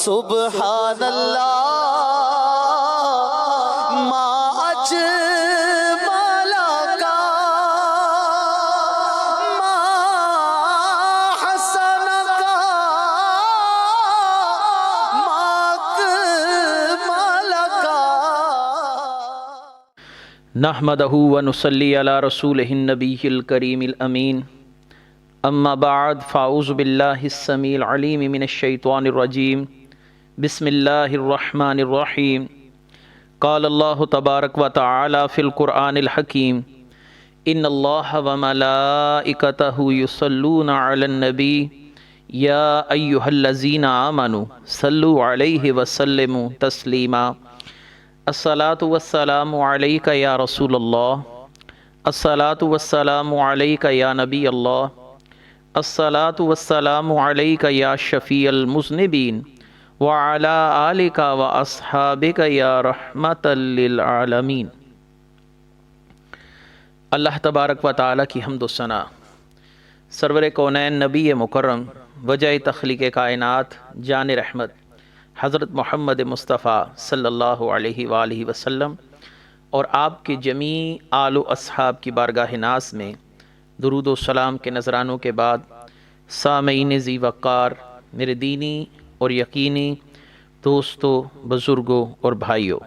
سبحان اللہ ما اجمل کا ما حسن کا ما اکمل کا۔ نحمدہ ونصلی علی رسولہ النبی الکریم الامین، اما بعد فاعوذ باللہ السمیع العلیم من الشیطان الرجیم، بسم اللہ الرحمن الرحیم۔ قال اللہ تبارک و تعالی فی القرآن الحکیم، ان اللہ وملائکتہ یصلون علی النبی یا ایہا الذین آمنوا صلوا علیہ وسلموا تسلیما۔ الصلاۃ والسلام علیک یا رسول اللہ، الصلاۃ والسلام علیک یا نبی اللہ، الصلاۃ والسلام علیک یا شفیع المذنبین وعلی آلک واصحابک یا رحمۃ للعالمین۔ اللہ تبارک و تعالیٰ کی حمد و ثنا، سرور کونین نبی مکرم وجہ تخلیق کائنات جان رحمت حضرت محمد مصطفیٰ صلی اللہ علیہ وآلہ وسلم اور آپ کے جمیع آل و اصحاب کی بارگاہ ناز میں درود و سلام کے نذرانوں کے بعد، سامعین ذی وقار، میرے دینی اور یقینی دوستوں، بزرگوں اور بھائیوں،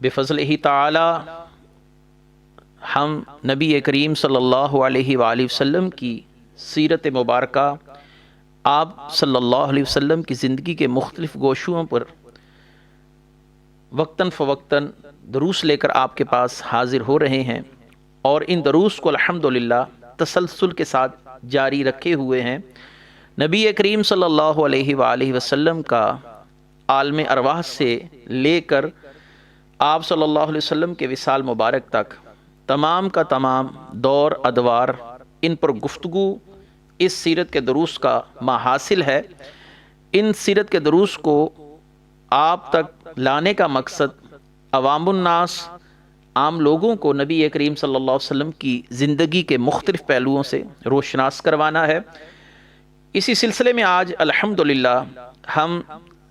بفضلہ تعالی ہم نبی کریم صلی اللہ علیہ وآلہ وسلم کی سیرت مبارکہ، آپ صلی اللہ علیہ وسلم کی زندگی کے مختلف گوشوں پر وقتاً فوقتاً دروس لے کر آپ کے پاس حاضر ہو رہے ہیں، اور ان دروس کو الحمدللہ تسلسل کے ساتھ جاری رکھے ہوئے ہیں۔ نبی کریم صلی اللہ علیہ وآلہ وسلم کا عالم ارواح سے لے کر آپ صلی اللہ علیہ وسلم کے وصال مبارک تک تمام کا تمام دور ادوار، ان پر گفتگو اس سیرت کے دروس کا محاصل ہے۔ ان سیرت کے دروس کو آپ تک لانے کا مقصد عوام الناس، عام لوگوں کو نبی کریم صلی اللہ علیہ وسلم کی زندگی کے مختلف پہلوؤں سے روشناس کروانا ہے۔ اسی سلسلے میں آج الحمدللہ ہم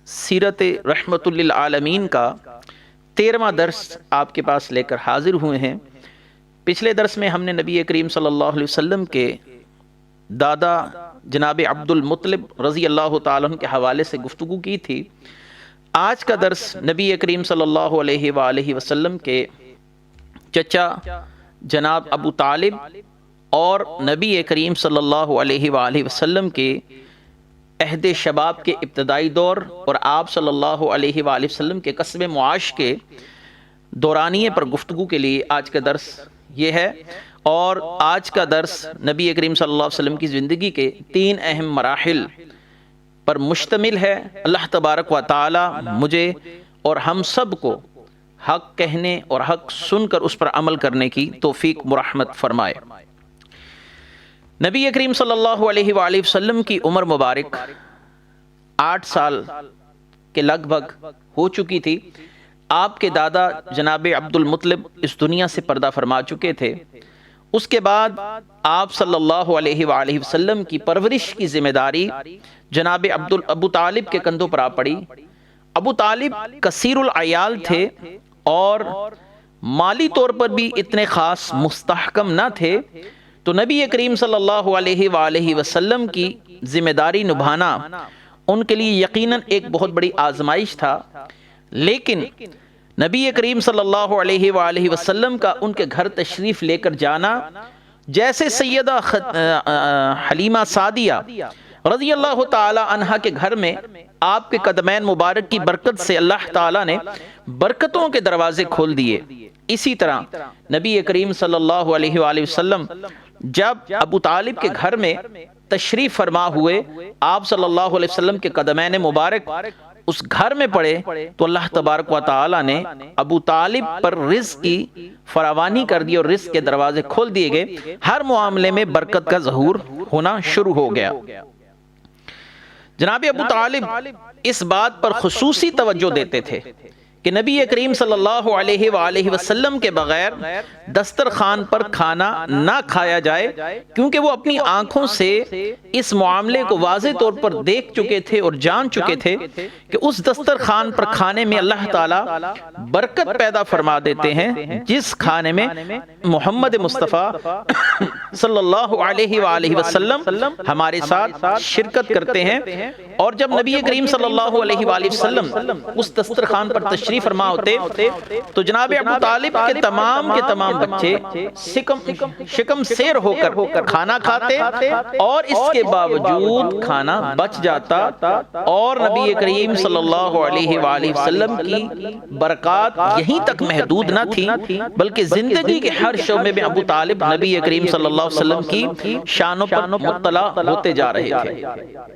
سیرت رحمت للعالمین کا 13واں درس آپ کے پاس لے کر حاضر ہوئے ہیں۔ پچھلے درس میں ہم نے نبی کریم صلی اللہ علیہ وسلم کے دادا جناب عبد المطلب رضی اللہ تعالیٰ عنہ کے حوالے سے گفتگو کی تھی۔ آج کا درس نبی کریم صلی اللہ علیہ وآلہ وسلم کے چچا جناب ابو طالب اور نبی کریم صلی اللہ علیہ وآلہ وسلم کے عہد شباب کے ابتدائی دور اور آپ صلی اللہ علیہ وآلہ وسلم کے قصب معاش کے دورانیے پر گفتگو کے لیے آج کا درس یہ ہے۔ اور آج کا درس نبی کریم صلی اللہ علیہ وسلم کی زندگی کے 3 اہم مراحل پر مشتمل ہے۔ اللہ تبارک و تعالی مجھے اور ہم سب کو حق کہنے اور حق سن کر اس پر عمل کرنے کی توفیق مرحمت فرمائے۔ نبی کریم صلی اللہ علیہ وآلہ وسلم کی عمر مبارک 8 سال کے لگ بھگ ہو چکی تھی۔ آپ کے دادا جناب عبد المطلب اس دنیا سے پردہ فرما چکے تھے۔ اس کے بعد آپ صلی اللہ علیہ وآلہ وسلم کی پرورش کی ذمہ داری جناب ابو طالب کے کندھوں پر آ پڑی۔ ابو طالب کثیر العیال تھے اور مالی طور پر بھی اتنے خاص مستحکم نہ تھے، تو نبی کریم صلی اللہ علیہ وآلہ وسلم کی ذمہ داری نبھانا ان کے لیے یقیناً ایک بہت بڑی آزمائش تھا۔ لیکن نبی کریم صلی اللہ علیہ وآلہ وسلم کا ان کے گھر تشریف لے کر جانا، جیسے سیدہ حلیمہ سعدیہ رضی اللہ تعالی عنہا کے گھر میں آپ کے قدمین مبارک کی برکت سے اللہ تعالی نے برکتوں کے دروازے کھول دیے۔ اسی طرح نبی کریم صلی اللہ علیہ وآلہ وسلم جب ابو طالب کے گھر میں تشریف فرما ہوئے، آپ صلی اللہ علیہ وسلم کے قدمین مبارک اس گھر میں پڑے، تو اللہ تبارک و تعالی نے ابو طالب پر رزق کی فراوانی کر دی اور رزق کے دروازے کھول دیے گئے۔ ہر معاملے میں برکت کا ظہور ہونا شروع ہو گیا۔ جناب ابو طالب اس بات پر خصوصی توجہ دیتے تھے کہ نبی کریم صلی اللہ علیہ وآلہ وسلم کے بغیر دسترخوان پر کھانا نہ کھایا جائے، کیونکہ وہ اپنی آنکھوں سے اس معاملے کو واضح طور پر دیکھ چکے تھے اور جان چکے تھے کہ اس دسترخوان پر کھانے میں اللہ تعالیٰ برکت پیدا فرما دیتے ہیں جس کھانے میں محمد مصطفیٰ صلی اللہ علیہ وآلہ وسلم ہمارے ساتھ شرکت کرتے ہیں۔ اور جب نبی کریم صلی اللہ علیہ وآلہ وسلم اس دسترخوان پر تشریف فرما ہوتے تو جناب ابو طالب کے تمام بچے شکم سیر ہو کر کھانا کھاتے، اور اس کے باوجود کھانا بچ جاتا، اور نبی کریم صلی اللہ علیہ وآلہ وسلم کی برکات یہیں تک محدود نہ تھی، بلکہ زندگی کے ہر شعبے میں ابو طالب نبی کریم صلی اللہ علیہ وسلم کی شانوں پر مطلع ہوتے جا رہے تھے۔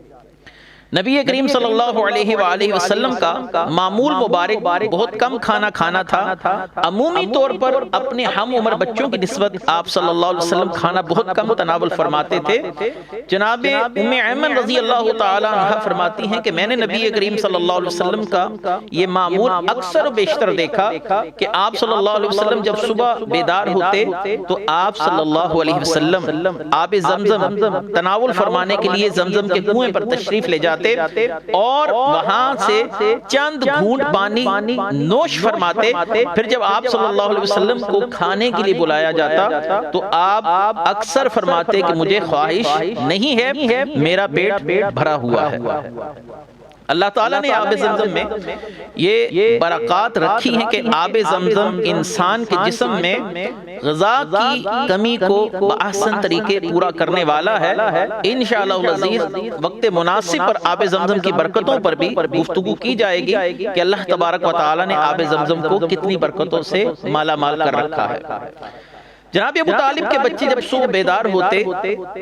نبی کریم صلی اللہ علیہ وآلہ وسلم کا معمول مبارک بہت کم کھانا کھانا تھا۔ عمومی طور پر اپنے ہم عمر بچوں کی نسبت آپ صلی اللہ علیہ وسلم کھانا بہت کم تناول فرماتے تھے۔ جناب ام ایمن رضی اللہ تعالی عنہ فرماتی ہیں کہ میں نے نبی کریم صلی اللہ علیہ وسلم کا یہ معمول اکثر و بیشتر دیکھا کہ آپ صلی اللہ علیہ وسلم جب صبح بیدار ہوتے تو آپ صلی اللہ علیہ وسلم آب زمزم تناول فرمانے کے لیے زمزم کے کنویں پر تشریف لے جاتے اور وہاں سے چند گھونٹ پانی نوش فرماتے۔ پھر جب آپ صلی اللہ علیہ وسلم کو کھانے کے لیے بلایا جاتا تو آپ اکثر فرماتے کہ مجھے خواہش نہیں ہے، میرا پیٹ بھرا ہوا ہے۔ اللہ تعالیٰ نے آب زمزم میں یہ برکات رکھی ہیں کہ آب زمزم انسان کے جسم میں غذا کی کمی کو بآسن طریقے پورا کرنے والا ہے۔ انشاءاللہ العزیز وقت مناسب پر آب زمزم کی برکتوں پر بھی گفتگو کی جائے گی کہ اللہ تبارک و تعالیٰ نے آب زمزم کو کتنی برکتوں سے مالا مال کر رکھا ہے۔ جناب ابو طالب کے بچے جب صبح بیدار ہوتے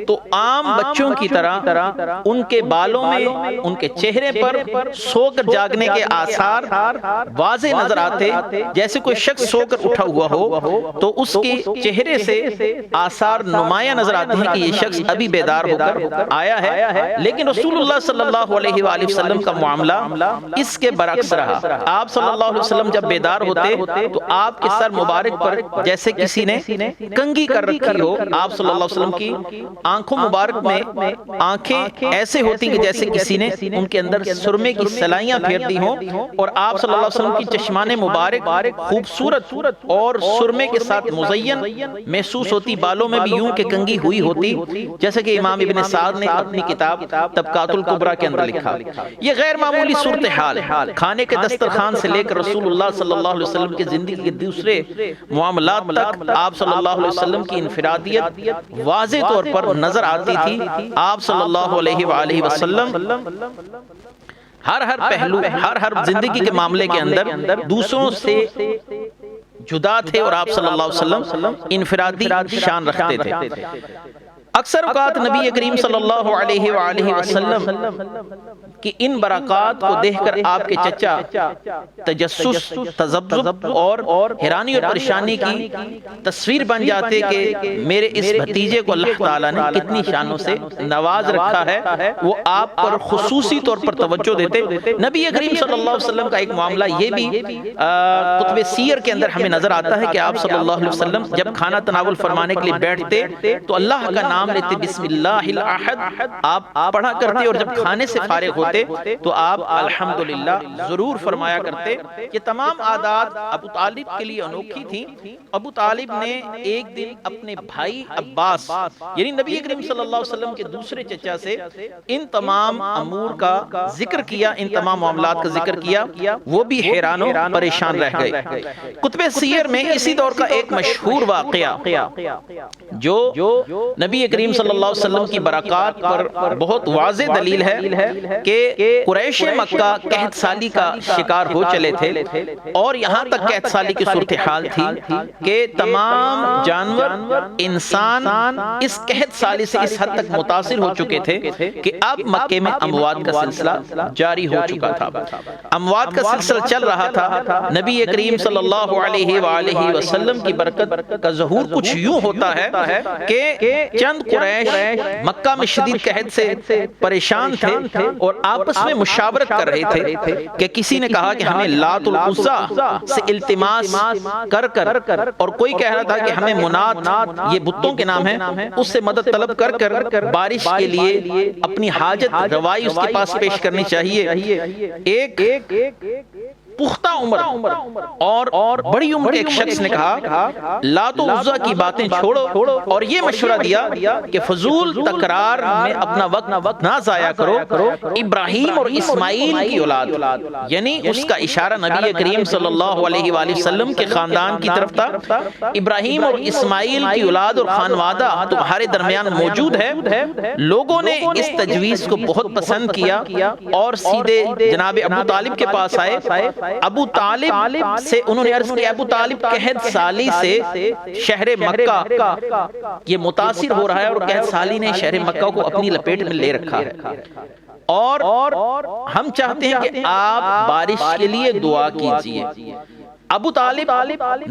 تو عام بچوں کی طرح ان کے بالوں میں، ان کے چہرے پر سو کر جاگنے کے آثار واضح نظر آتے، جیسے کوئی شخص سو کر اٹھا ہوا ہو تو اس کے چہرے سے آثار نمایاں نظر آتے ہیں کہ یہ شخص ابھی بیدار ہو کر آیا ہے۔ لیکن رسول اللہ صلی اللہ علیہ وآلہ وسلم کا معاملہ اس کے برعکس رہا۔ آپ صلی اللہ علیہ وسلم جب بیدار ہوتے تو آپ کے سر مبارک پر جیسے کسی نے کنگھی کر رکھی ہو، آپ صلی اللہ علیہ وسلم کی آنکھوں مبارک میں آنکھیں ایسے ہوتی کہ جیسے کسی نے ان کے اندر سرمے کی سلائیاں پھیر دی ہوں، اور آپ صلی اللہ علیہ وسلم کی چشمان مبارک خوبصورت اور سرمے کے ساتھ مزین محسوس ہوتی، بالوں میں بھی یوں کہ کنگھی ہوئی ہوتی، جیسے کہ امام ابن سعد نے اپنی کتاب طبقات الکبریٰ کے اندر لکھا۔ یہ غیر معمولی صورتحال ہے۔ کھانے کے دسترخوان سے لے کر رسول اللہ صلی اللہ علیہ وسلم کی زندگی کے دوسرے معاملات تک آپ صلی اللہ علیہ وسلم کی انفرادیت واضح طور پر نظر آتی تھی۔ آپ صلی اللہ علیہ وآلہ وسلم ہر پہلو، ہر زندگی کے معاملے کے اندر دوسروں سے جدا تھے، اور آپ صلی اللہ علیہ وسلم انفرادی شان رکھتے تھے۔ اکثر اوقات نبی کریم صلی اللہ علیہ وآلہ وسلم کی ان برکات کو دیکھ کر آپ کے چچا تجسس، تذبذب اور حیرانی اور پریشانی کی تصویر بن جاتے کہ میرے اس بھتیجے کو اللہ تعالیٰ نے کتنی شانوں سے نواز رکھا ہے، وہ آپ پر خصوصی طور پر توجہ دیتے۔ نبی کریم صلی اللہ علیہ وسلم کا ایک معاملہ یہ بھی کتب سیر کے اندر ہمیں نظر آتا ہے کہ آپ صلی اللہ علیہ وسلم جب کھانا تناول فرمانے کے لیے بیٹھتے تو اللہ کا نام لیتے، بسم اللہ الاحد آپ پڑھا کرتے، اور جب کھانے سے فارغ ہوتے تو آپ الحمدللہ ضرور فرمایا کرتے۔ یہ تمام عادات ابو طالب کے لیے انوکھی تھیں۔ ابو طالب نے ایک دن اپنے بھائی عباس یعنی نبی کریم صلی اللہ علیہ وسلم کے دوسرے چچا سے ان تمام امور کا ذکر کیا، ان تمام معاملات کا ذکر کیا، وہ بھی حیران و پریشان رہ گئے۔ کتب سیر میں اسی دور کا ایک مشہور واقعہ جو نبی کریم صلی اللہ علیہ وسلم کی برکات پر بہت واضح دلیل ہے کہ قریش مکہ قحط سالی کا شکار ہو چلے تھے، اور یہاں تک قحط سالی کی صورتحال تھی کہ تمام جانور، انسان اس قحط سالی سے اس حد تک متاثر ہو چکے تھے کہ اب مکے میں اموات کا سلسلہ جاری ہو چکا تھا۔ اموات کا سلسلہ چل رہا تھا۔ نبی کریم صلی اللہ علیہ وآلہ وسلم کی برکت کا ظہور کچھ یوں ہوتا ہے کہ چند قریش مکہ میں شدید قحط سے پریشان تھے، اور آپس میں مشاورت کر رہے تھے کہ کسی نے کہا کہ ہمیں لات العزیٰ سے التماس کر اور کوئی کہہ رہا تھا کہ ہمیں منات، یہ بتوں کے نام ہیں، اس سے مدد طلب کر بارش کے لیے اپنی حاجت روائی اس کے پاس پیش کرنی چاہیے۔ ایک پختہ عمر اور بڑی عمر کے ایک شخص نے کہا لات و عزیٰ کی باتیں چھوڑو، اور یہ مشورہ دیا کہ فضول تکرار میں اپنا وقت نہ ضائع کرو۔ ابراہیم اور اسماعیل کی اولاد، یعنی اس کا اشارہ نبی کریم صلی اللہ علیہ وآلہ وسلم کے خاندان کی طرف تھا۔ ابراہیم اور اسماعیل کی اولاد اور خانوادہ تمہارے درمیان موجود ہے۔ لوگوں نے اس تجویز کو بہت پسند کیا اور سیدھے جناب ابو طالب کے پاس آئے۔ ابو طالب سے انہوں نے عرض کیا ابو طالب قحط سالی سے شہر مکہ یہ متاثر ہو رہا ہے، اور قحط سالی نے شہر مکہ کو اپنی لپیٹ میں لے رکھا ہے، اور ہم چاہتے ہیں کہ آپ بارش کے لیے دعا کیجئے۔ ابو طالب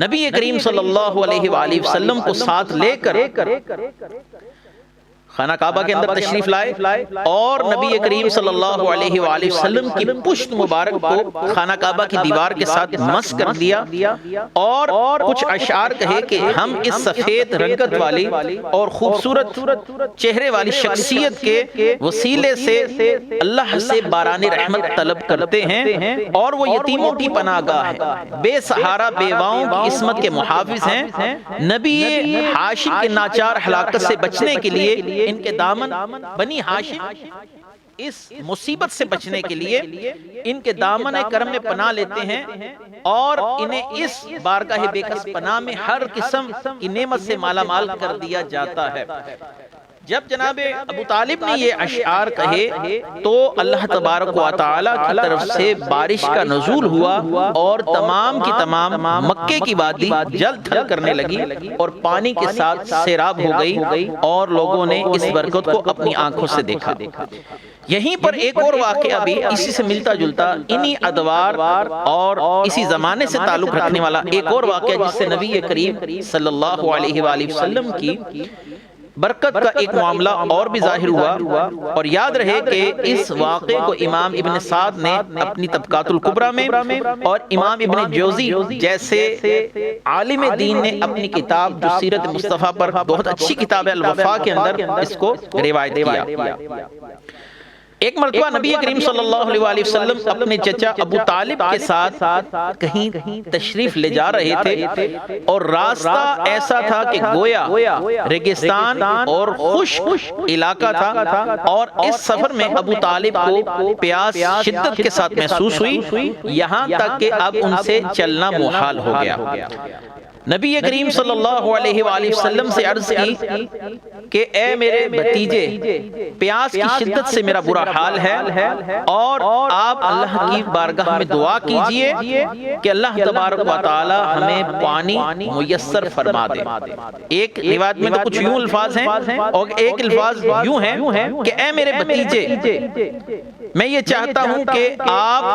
نبی کریم صلی اللہ علیہ وآلہ وسلم کو ساتھ لے کر خانہ کعبہ کے اندر تشریف لائے، اور نبی کریم صلی اللہ علیہ وآلہ وسلم کی پشت مبارک کو خانہ کعبہ کی دیوار کے ساتھ مس کر دیا، اور کچھ اشعار کہے کہ ہم اس سفید رنگت والی اور خوبصورت چہرے والی شخصیت کے وسیلے سے اللہ سے باران رحمت طلب کرتے ہیں، اور وہ یتیموں کی پناہ گاہ ہے، بے سہارا بیواؤں کی عصمت کے محافظ ہیں۔ نبی ہاشم کے ناچار ہلاکت سے بچنے کے لیے ان کے دامن، بنی ہاشم اس مصیبت سے بچنے کے لیے ان کے دامن کرم میں پناہ لیتے ہیں، اور انہیں اس بارگاہ بے کس پناہ میں ہر قسم کی نعمت سے مالا مال کر دیا جاتا ہے۔ جب جناب ابو طالب نے یہ اشعار کہے تو اللہ تبارک و تعالی کی طرف سے بارش کا نزول ہوا، اور تمام کی تمام مکے کی وادی جل تھل کرنے لگی اور پانی کے ساتھ سیراب ہو گئی، اور لوگوں نے اس برکت کو اپنی آنکھوں سے دیکھا۔ یہیں پر ایک اور واقعہ بھی اسی سے ملتا جلتا، انہی ادوار اور اسی زمانے سے تعلق رکھنے والا ایک اور واقعہ، جس سے نبی کریم صلی اللہ علیہ وآلہ وسلم کی برکت کا ایک معاملہ اور بھی ظاہر ہوا۔ اور یاد رہے کہ اس واقعے کو امام ابن سعد نے اپنی طبقات الکبریٰ میں، اور امام ابن جوزی جیسے عالم دین نے اپنی کتاب جو سیرت مصطفیٰ پر بہت اچھی کتاب ہے الوفا کے اندر اس کو روایت کیا۔ ایک مرتبہ نبی کریم صلی اللہ علیہ وآلہ وسلم اپنے چچا ابو طالب کے ساتھ کہیں تشریف لے جا رہے تھے، اور راستہ ایسا تھا کہ گویا ریگستان اور خشک علاقہ تھا، اور اس سفر میں ابو طالب کو پیاس شدت کے ساتھ محسوس ہوئی، یہاں تک کہ اب ان سے چلنا محال ہو گیا۔ نبی کریم صلی اللہ علیہ وآلہ وسلم سے عرض کی کہ اے میرے بھتیجے، پیاس کی شدت سے میرا برا حال ہے، اور آپ اللہ کی بارگاہ میں دعا کیجئے کہ اللہ تبارک و تعالی ہمیں پانی میسر فرما دے۔ ایک روایت میں تو کچھ یوں الفاظ ہیں، اور ایک الفاظ یوں ہیں کہ اے میرے بھتیجے، میں یہ چاہتا ہوں کہ آپ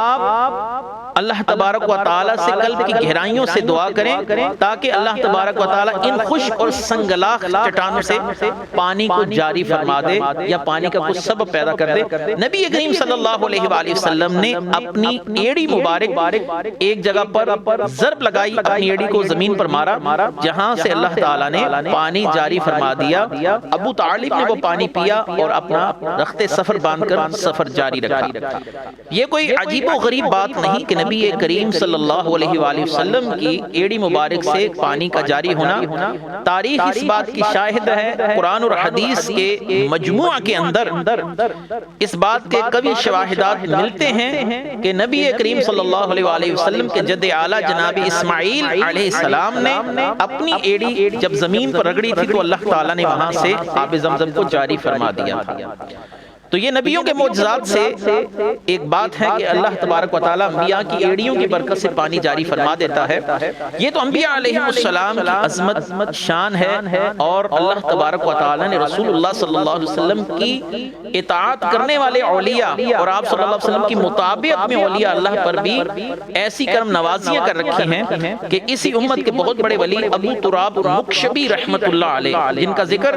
اللہ تبارک و تعالی سے قلب کی گہرائیوں سے دعا کریں تاکہ اللہ تبارک و تعالی ان خشک اور سنگلاخ چٹانوں سے پانی کو جاری فرما دے، یا پانی کا کچھ سبب پیدا کر دے۔ نبی کریم صلی اللہ علیہ وآلہ وسلم نے اپنی ایڑی مبارک ایک جگہ پر ضرب لگائی، اپنی ایڑی کو زمین پر مارا، جہاں سے اللہ تعالی نے پانی جاری فرما دیا۔ ابو طالب نے وہ پانی پیا اور اپنا رخت سفر باندھ کر سفر جاری رکھا۔ یہ کوئی عجیب و غریب بات نہیں کہ نبی کریم صلی اللہ علیہ وآلہ وسلم کی ایڑی مبارک سے پانی کا جاری ہونا۔ تاریخ اس بات کی شاہد ہے، قرآن اور حدیث کے مجموعہ کے اندر اس بات کے کبھی شواہدات ملتے ہیں کہ نبی کریم صلی اللہ علیہ وآلہ وسلم کے جد اعلیٰ جناب اسماعیل علیہ السلام نے اپنی ایڑی جب زمین پر رگڑی تھی تو اللہ تعالیٰ نے وہاں سے آب زمزم کو جاری فرما دیا تھا۔ تو یہ نبیوں کے معجزات سے ایک بات ہے کہ اللہ تبارک و تعالیٰ انبیاء کی ایڑیوں کی برکت سے پانی جاری فرما دیتا ہے۔ یہ تو انبیاء علیہ السلام کی عظمت شان ہے، اور اللہ تبارک و تعالیٰ نے رسول اللہ صلی اللہ علیہ وسلم کی اطاعت کرنے والے اولیاء اور آپ صلی اللہ علیہ وسلم کی مطابقت میں اولیاء اللہ پر بھی ایسی کرم نوازیاں کر رکھی ہیں کہ اسی امت کے بہت بڑے ولی ابو تراب مکشبی رحمت اللہ علیہ، جن کا ذکر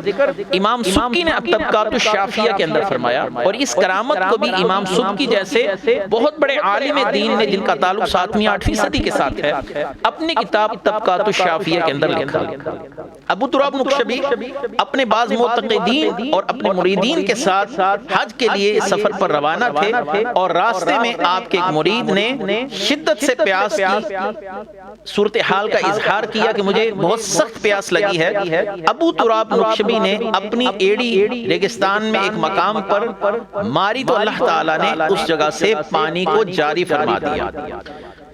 امام سبکی نے اب طبقات الشافیہ کے اندر فرمایا فرمایا. اور اس کرامت کو بھی امام سبکی جیسے بہت بڑے عالم دین نے جن کا تعلق 7ویں 8ویں صدی کے ساتھ ہے اپنی کتاب طبقات الشافعیہ کے اندر لکھا. ابو تراب نقشبی اپنے بعض معتقدین اور اپنے مریدین کے ساتھ حج کے لیے سفر پر روانہ تھے اور راستے میں آپ کے ایک مرید نے شدت سے پیاس کی صورتحال کا اظہار کیا کہ مجھے بہت سخت پیاس لگی ہے. ابو تراب نقشبی نے اپنی ایڑی ریگستان میں ایک مقام پر ماری تو اللہ تعالیٰ نے اس جگہ سے پانی کو جاری فرما دیا.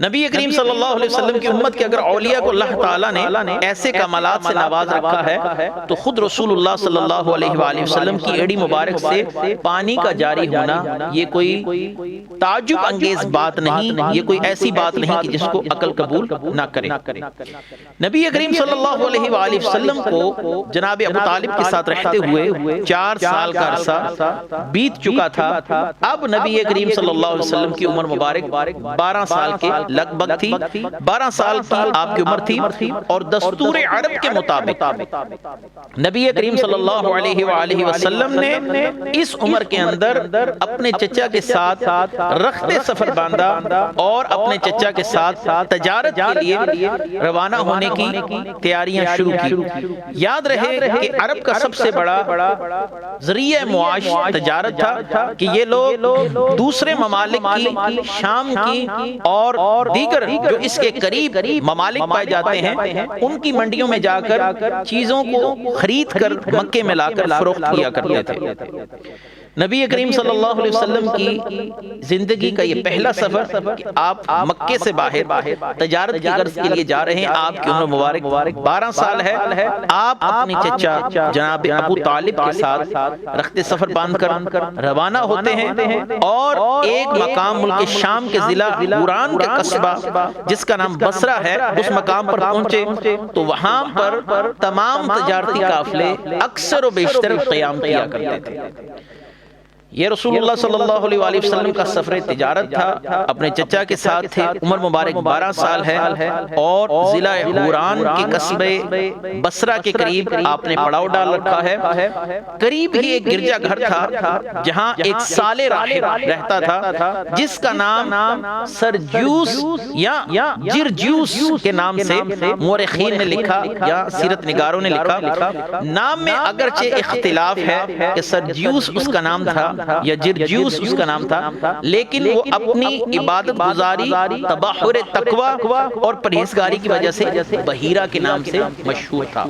نبی کریم صلی اللہ علیہ وسلم کی امت کے اگر اولیاء کو اللہ تعالیٰ نے ایسے کمالات سے نواز رکھا ہے تو خود رسول اللہ صلی اللہ علیہ وآلہ وسلم کی ایڑی مبارک سے پانی کا جاری ہونا یہ کوئی تعجب انگیز بات نہیں, یہ کوئی ایسی بات نہیں کہ جس کو عقل قبول نہ کرے. نبی کریم صلی اللہ علیہ وآلہ وسلم کو جناب ابو طالب کے ساتھ رہتے ہوئے 4 سال کا عرصہ بیت چکا تھا. اب نبی کریم صلی اللہ علیہ وسلم کی عمر مبارک 12 سال کے لگ بھگ تھی. 12 سال کی آپ کی عمر تھی اور دستور عرب کے مطابق نبی کریم صلی اللہ علیہ وآلہ وسلم نے اس عمر کے اندر اپنے چچا کے ساتھ رخت سفر باندھا اور اپنے چچا کے ساتھ تجارت کے لیے روانہ ہونے کی تیاریاں شروع کی. یاد رہے کہ عرب کا سب سے بڑا ذریعہ معاش تجارت تھا کہ یہ لوگ دوسرے ممالک کی, شام کی اور دیگر جو اس کے قریب ممالک پائے جاتے ہیں ان کی منڈیوں میں جا کر چیزوں کو خرید کر مکے میں لا کر فروخت کیا کرتے تھے. نبی کریم صلی اللہ علیہ وسلم کی زندگی کا یہ پہلا سفر کہ آپ مکے سے باہر تجارت کی غرض کے لیے جا رہے ہیں. آپ کی عمر مبارک 12 سال ہے. آپ اپنی چچا جناب ابو طالب کے ساتھ رخت سفر باندھ کر روانہ ہوتے ہیں اور ایک مقام ملک شام کے ضلع حوران کے قصبہ جس کا نام بصرہ ہے اس مقام پر پہنچے تو وہاں پر تمام تجارتی قافلے اکثر و بیشتر قیام کیا کرتے تھے. یہ رسول اللہ صلی اللہ علیہ وآلہ وسلم کا سفر تجارت تھا. اپنے چچا کے ساتھ تھے. عمر مبارک 12 سال ہے اور ضلع حوران کے قصبے بصرہ کے قریب آپ نے پڑاؤ ڈال رکھا ہے. قریب ہی ایک گرجا گھر تھا جہاں ایک صالح راہب رہتا تھا جس کا نام سرجیوس یا جرجیوس کے نام سے مورخین نے لکھا یا سیرت نگاروں نے لکھا. نام میں اگرچہ اختلاف ہے کہ سرجیوس اس کا نام تھا یا جرجیوس اس کا نام تھا لیکن وہ اپنی عبادت گزاری, تبحر تقوی اور پرہیزگاری کی وجہ سے بحیرہ کے نام سے مشہور تھا.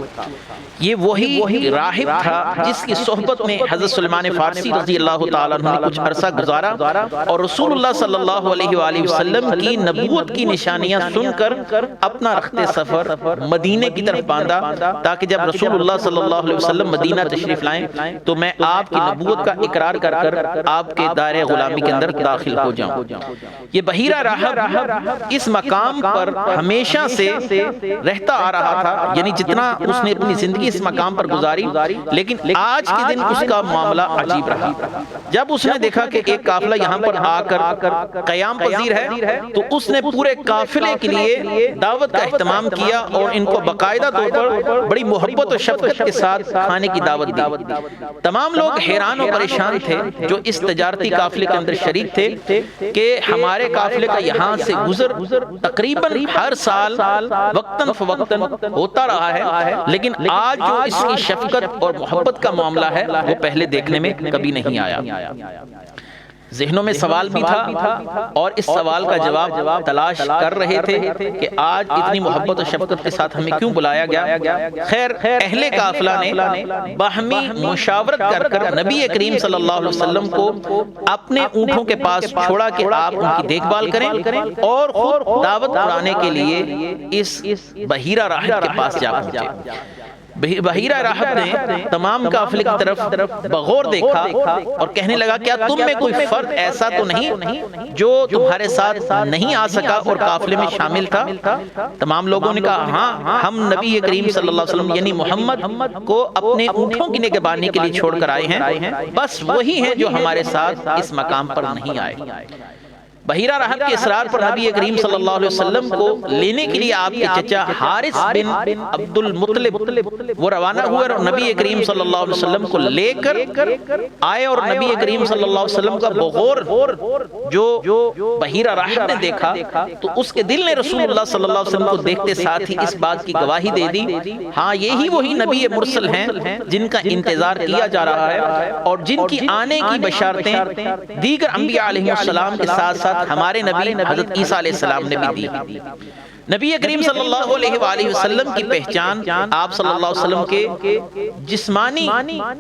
یہ وہی راہب تھا جس کی صحبت میں حضرت سلیمان فارسی رضی اللہ تعالیٰ عنہ نے کچھ عرصہ گزارا اور رسول اللہ صلی اللہ علیہ وآلہ وسلم کی نبوت کی نشانیاں سن کر اپنا رخت سفر مدینے کی طرف باندھا تاکہ جب رسول اللہ صلی اللہ علیہ وسلم مدینہ تشریف لائیں تو میں آپ کی نبوت کا اقرار کر آپ کے دائرے غلامی کے اندر داخل ہو جاؤں. یہ بحیرہ راہب اس مقام پر ہمیشہ سے رہتا آ رہا تھا, یعنی جتنا اس نے اپنی زندگی اس مقام پر گزاری, لیکن آج کے دن اس کا معاملہ عجیب رہا. جب اس نے دیکھا کہ ایک قافلہ یہاں پر آ کر قیام پذیر ہے تو اس نے پورے قافلے کے لیے دعوت کا اہتمام کیا اور ان کو باقاعدہ طور پر بڑی محبت و شفقت کے ساتھ کھانے کی دعوت دی. تمام لوگ حیران و پریشان تھے جو اس تجارتی قافلے کے اندر شریک تھے کہ ہمارے قافلے کا یہاں سے گزر تقریباً ہر سال وقتاً فوقتاً ہوتا رہا ہے لیکن آج جو اس کی شفقت اور محبت کا معاملہ ہے وہ پہلے دیکھنے میں کبھی نہیں آیا. ذہنوں میں سوال بھی تھا اور اس سوال کا جواب تلاش کر رہے تھے کہ آج اتنی محبت و شفقت کے ساتھ ہمیں کیوں بلایا گیا. خیر اہل قافلہ نے باہمی مشاورت کر نبی کریم صلی اللہ علیہ وسلم کو اپنے اونٹوں کے پاس چھوڑا کہ آپ ان کی دیکھ بھال کریں اور خود دعوت اڑانے کے لیے اس بحیرہ راہب کے پاس جا پہنچے. بحیرہ راہب نے تمام قافلے کی طرف بغور دیکھا اور کہنے لگا کیا تم میں کوئی فرد ایسا تو نہیں جو تمہارے ساتھ نہیں آ سکا اور قافلے میں شامل تھا. تمام لوگوں نے کہا ہاں ہم نبی کریم صلی اللہ علیہ وسلم یعنی محمد کو اپنے اونٹوں کی نگہبانی کے لیے چھوڑ کر آئے ہیں, بس وہی ہیں جو ہمارے ساتھ اس مقام پر نہیں آئے. بحیرہ راہب کے اصرار پر نبی کریم صلی اللہ علیہ وسلم کو لینے کے لیے آپ کے چچا حارث بن عبد المطلب وہ روانہ ہوئے اور نبی کریم صلی اللہ علیہ وسلم کو لے کر آئے، اور نبی کریم صلی اللہ علیہ وسلم کا بغور جو بحیرہ راہب نے دیکھا تو اس کے دل نے رسول اللہ صلی اللہ علیہ وسلم کو دیکھتے ساتھ ہی اس بات کی گواہی دے دی، ہاں یہی وہی نبی مرسل ہیں جن کا انتظار کیا جا رہا ہے اور جن کی آنے کی بشارتیں دیگر انبیاء علیہ السلام کے ساتھ ساتھ ہمارے نبی حضرت عیسیٰ علیہ السلام نے بھی دی۔ نبی کریم صلی اللہ علیہ وآلہ وسلم کی پہچان آپ صلی اللہ علیہ وسلم کے جسمانی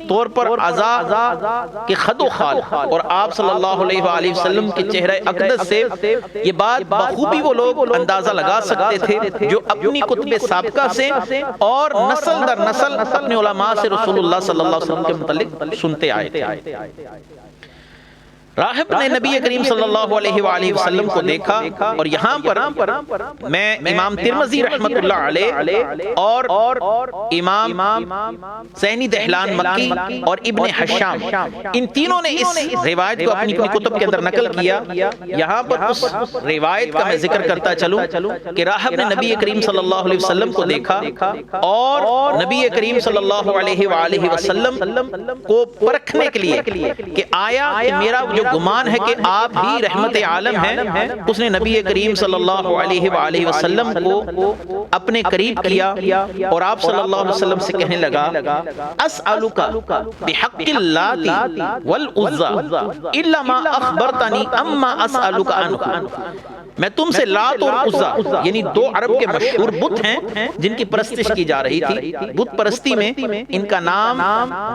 طور پر اعضاء کے خد و خال اور آپ صلی اللہ علیہ وآلہ وسلم کے چہرہ اقدس سے یہ بات بخوبی وہ لوگ اندازہ لگا سکتے تھے جو اپنی کتب سابقہ سے اور نسل در نسل اپنے علماء سے رسول اللہ صلی اللہ علیہ وسلم کے متعلق سنتے آئے تھے۔ راہب نے نبی کریم صلی اللہ علیہ وآلہ وسلم کو دیکھا، اور یہاں پر میں امام ترمذی رحمت اللہ علیہ اور امام زینی دہلان مکی اور ابن حشام ان تینوں نے اس روایت کو اپنی کتب کے اندر نقل کیا۔ یہاں پر اس روایت کا میں ذکر کرتا چلوں کہ راہب نے نبی کریم صلی اللہ علیہ وسلم کو دیکھا اور نبی کریم صلی اللہ علیہ وآلہ وسلم کو پرکھنے کے لیے کہ آیا کہ میرا جو گمان ہے کہ آپ ہی رحمت عالم ہیں، اس نے نبی کریم صلی اللہ علیہ وآلہ وسلم کو اپنے قریب کیا اور آپ صلی اللہ علیہ وسلم سے کہنے لگا اسألک بحق اللات والعزى الا ما اخبرتنی اما اسألک عنہ، میں تم سے لات اور عزا یعنی دو عرب کے مشہور بت ہیں جن کی پرستش کی جا رہی تھی، بت پرستی میں ان کا نام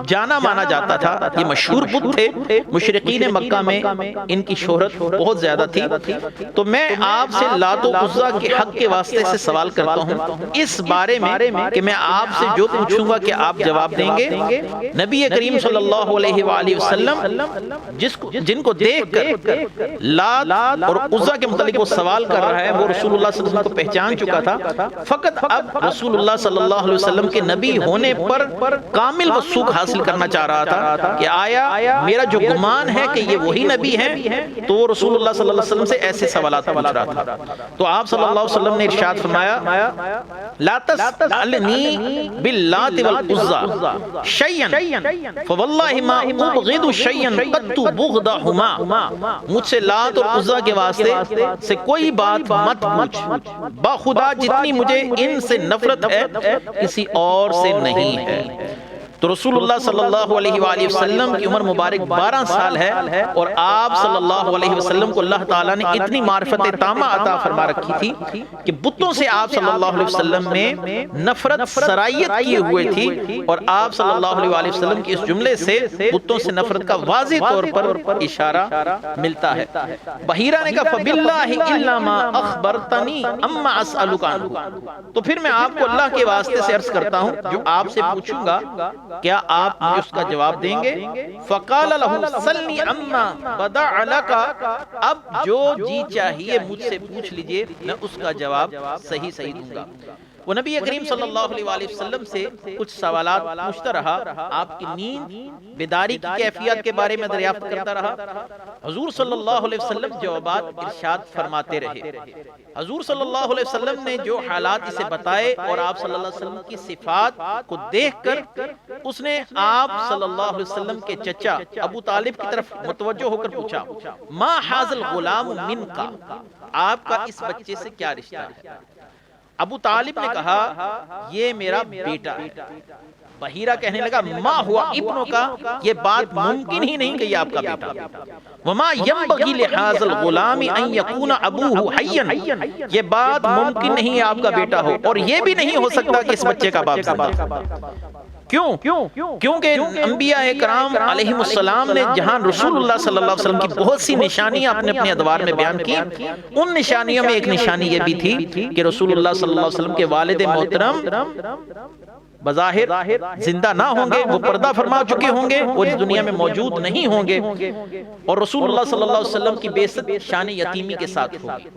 جانا مانا جاتا تھا، یہ مشہور بت تھے، مشرقین مکہ میں ان کی شہرت بہت زیادہ تھی، تو میں آپ سے لات و عزا کے حق کے واسطے سے سوال کرتا ہوں اس بارے میں کہ میں آپ سے جو پوچھوں گا کہ آپ جواب دیں گے۔ نبی کریم صلی اللہ علیہ وآلہ وسلم جن کو دیکھ کر لات اور عزا کے متعلق وہ سوال کر رہا ہے وہ رسول اللہ صلی اللہ علیہ وسلم کو پہچان چکا تھا، فقط اب رسول اللہ صلی اللہ علیہ وسلم کے نبی ہونے پر کامل وثوق حاصل کرنا چاہ رہا تھا کہ آیا میرا جو گمان ہے کہ یہ وہی نبی ہیں، تو وہ رسول اللہ صلی اللہ علیہ وسلم سے ایسے سوالات پوچھ رہا تھا۔ تو آپ صلی اللہ علیہ وسلم نے ارشاد فرمایا لا تسألنی باللات والعزى شیئا فواللہ ما ابغض شیئا قط بغضہما، مجھ سے لات اور عزا کے واسطے سے کوئی بات مت پوچھ، باخدا جتنی مجھے ان سے نفرت ہے کسی اور سے نہیں ہے۔ تو رسول اللہ صلی اللہ علیہ وآلہ وسلم کی عمر مبارک 12 سال ہے اور آپ صلی اللہ علیہ وسلم کو اللہ تعالیٰ نے اتنی معرفت تامہ عطا فرما رکھی تھی کہ بتوں سے آپ صلی اللہ علیہ وسلم میں نفرت سرائیت کیے ہوئے تھی، اور آپ صلی اللہ علیہ وآلہ وسلم کی اس جملے سے بتوں سے نفرت کا واضح طور پر اشارہ ملتا ہے۔ بحیرہ نے کہا فَبِاللَّهِ إِلَّا مَا أَخْبَرْتَنِي أَمَّا أَسْأَلُكَ عَنْهُ، تو پھر میں آپ کو اللہ کے واسطے سے عرض کرتا ہوں جو آپ سے پوچھوں گا کیا آپ مجھے اس کا جواب دیں گے؟ فَقَالَ لَهُ سَلْنِي أَمَّا بَدَعَ لَكَ، اب جو جی چاہیے مجھ سے پوچھ لیجئے میں اس کا جواب صحیح دوں گا۔ وہ نبی کریم صلی اللہ علیہ وآلہ وسلم سے کچھ سوالات پوچھتا رہا، آپ کی نیند بیداری کی کیفیت کے بارے میں دریافت کرتا رہا۔ حضور صلی اللہ علیہ وسلم جوابات ارشاد فرماتے رہے۔ حضور صلی اللہ علیہ وسلم نے جو حالات اسے بتائے اور آپ صلی اللہ علیہ وسلم کی صفات کو دیکھ کر اس نے آپ صلی اللہ علیہ وسلم کے چچا ابو طالب کی طرف متوجہ ہو کر پوچھا ما ھذا الغلام منکا، آپ کا اس بچے سے کیا رشتہ ہے؟ ابو طالب نے کہا یہ میرا بیٹا ہے۔ بحیرہ کہنے لگا ما ہوا ابنوں کا، یہ بات ممکن ہی نہیں کہ یہ آپ کا بیٹا، وما ينبغي لهذا الغلام ان يكون ابوه حيا، یہ بات ممکن نہیں آپ کا بیٹا ہو اور یہ بھی نہیں ہو سکتا کہ اس بچے کا باپ زندہ ہے۔ کیونکہ انبیاء کرام علیہ السلام نے جہاں رسول اللہ صلی اللہ علیہ وسلم کی بہت سی نشانیاں اپنے اپنے ادوار میں بیان کی، ان نشانیوں میں ایک نشانی یہ بھی تھی کہ رسول اللہ صلی اللہ علیہ وسلم کے والد محترم بظاہر زندہ نہ ہوں گے، وہ پردہ فرما چکے ہوں گے، وہ اس دنیا میں موجود نہیں ہوں گے، اور رسول اللہ صلی اللہ علیہ وسلم کی بعثت شان یتیمی کے ساتھ ہوگی۔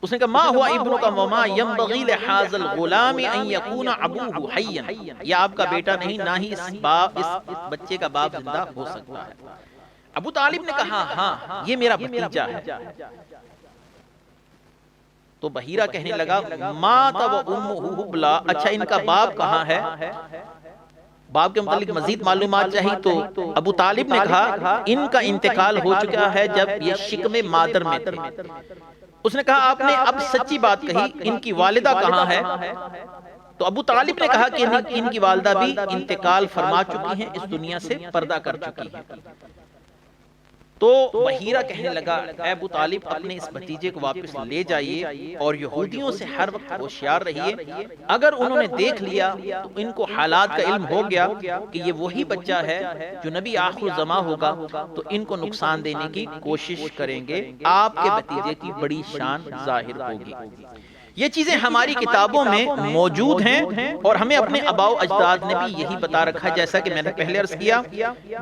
اس نے کہا ما ہوا ابنوں کا وما ينبغي لهذا الغلام ان يكون ابوه حيا، یہ آپ کا بیٹا نہیں، نہ ہی اس بچے کا باپ زندہ ہو سکتا ہے۔ ابو طالب نے کہا ہاں یہ میرا بھتیجا ہے. تو بحیرہ کہنے لگا مات و امہ حبلا، اچھا ان کا باپ کہاں ہے؟ باپ کے متعلق مزید معلومات چاہیے تو ابو طالب نے کہا ان کا انتقال ہو چکا ہے جب یہ شکم مادر میں تھے. اس نے کہا آپ نے اب سچی بات کہی، ان کی والدہ کہاں ہے؟ تو ابو طالب نے کہا کہ ان کی والدہ بھی انتقال فرما چکی ہیں، اس دنیا سے پردہ کر چکی ہیں. تو بحیرہ کہنے لگا اے ابو طالب اپنے اس بھتیجے کو واپس لے جائیے اور یہودیوں سے ہر وقت ہوشیار رہیے، اگر انہوں نے دیکھ لیا تو ان کو حالات کا علم ہو گیا کہ یہ وہی بچہ ہے جو نبی آخر الزماں ہوگا تو ان کو نقصان دینے کی کوشش کریں گے، آپ کے بھتیجے کی بڑی شان ظاہر ہوگی. یہ چیزیں ہماری کتابوں میں موجود ہیں اور ہمیں اپنے آباء و اجداد نے بھی یہی بتا رکھا ہے. جیسا کہ میں نے پہلے عرض کیا،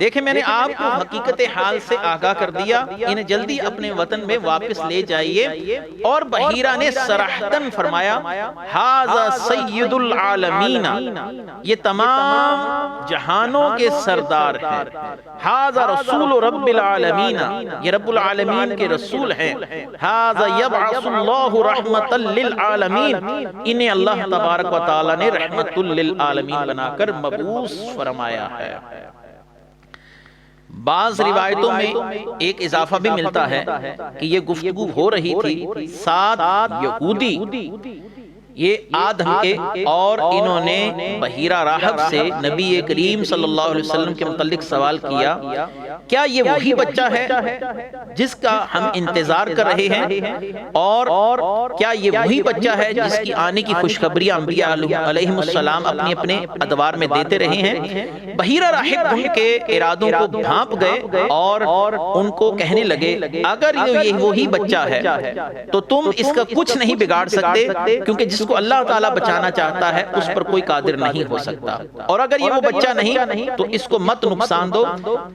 دیکھیں میں نے آپ کو حقیقت حال سے آگاہ کر دیا، انہیں جلدی اپنے وطن میں واپس لے جائیے. اور بحیرہ نے صراحتاً فرمایا ھذا سید العالمین، یہ تمام جہانوں کے سردار ہیں. ھذا رسول رب العالمین، یہ رب العالمین کے رسول ہیں. ھذا یبعث اللہ رحمۃ للعالمین، انہیں اللہ تبارک و تعالی نے رحمت للعالمین بنا کر مبعوث فرمایا ہے. بعض روایتوں میں ایک اضافہ بھی ملتا ہے کہ یہ گفتگو ہو رہی تھی 7 یہودی یہ آدم کے، اور انہوں نے بحیرہ راہب سے نبی کریم صلی اللہ علیہ وسلم کے متعلق سوال کیا کیا یہ وہی بچہ ہے جس کا ہم انتظار کر رہے ہیں، اور کیا یہ وہی بچہ ہے جس کی آنے کی خوشخبریاں انبیاء علیہ السلام اپنے ادوار میں دیتے رہے ہیں. بحیرہ راہب ان کے ارادوں کو بھانپ گئے اور ان کو کہنے لگے اگر یہ وہی بچہ ہے تو تم اس کا کچھ نہیں بگاڑ سکتے، کیونکہ جس کو اللہ تعالیٰ بچانا چاہتا ہے اس پر کوئی قادر نہیں ہو سکتا، اور اگر یہ وہ بچہ نہیں تو اس کو مت نقصان دو.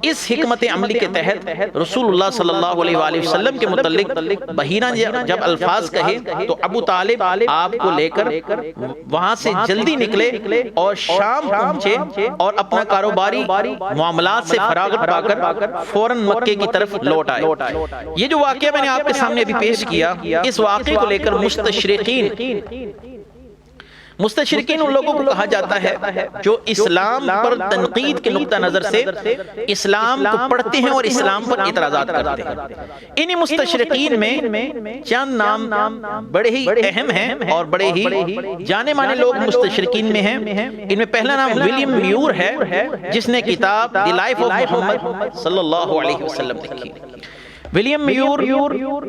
اس حکمت عملی کے تحت رسول اللہ صلی اللہ علیہ وآلہ وسلم کے متعلق بحیرہ نے جب الفاظ کہے تو ابو طالب آپ کو لے کر وہاں سے جلدی نکلے اور شام پہنچے اور اپنا کاروباری معاملات سے فراغت پا کر فوراً مکے کی طرف لوٹ آئے. یہ جو واقعہ میں نے آپ کے سامنے ابھی پیش کیا، اس واقعے کو لے کر مستشرقین ان لوگوں کو کہا جاتا ہے جو اسلام پر تنقید کے نقطہ نظر سے اسلام کو پڑھتے ہیں اور اسلام پر اعتراضات کرتے ہیں. انہی مستشرقین میں چند نام بڑے ہی اہم ہیں اور بڑے ہی جانے مانے لوگ مستشرقین میں ہیں. ان میں پہلا نام ولیم میور ہے جس نے کتاب دی لائف آف محمد صلی اللہ علیہ وسلم لکھی. ولیم میور،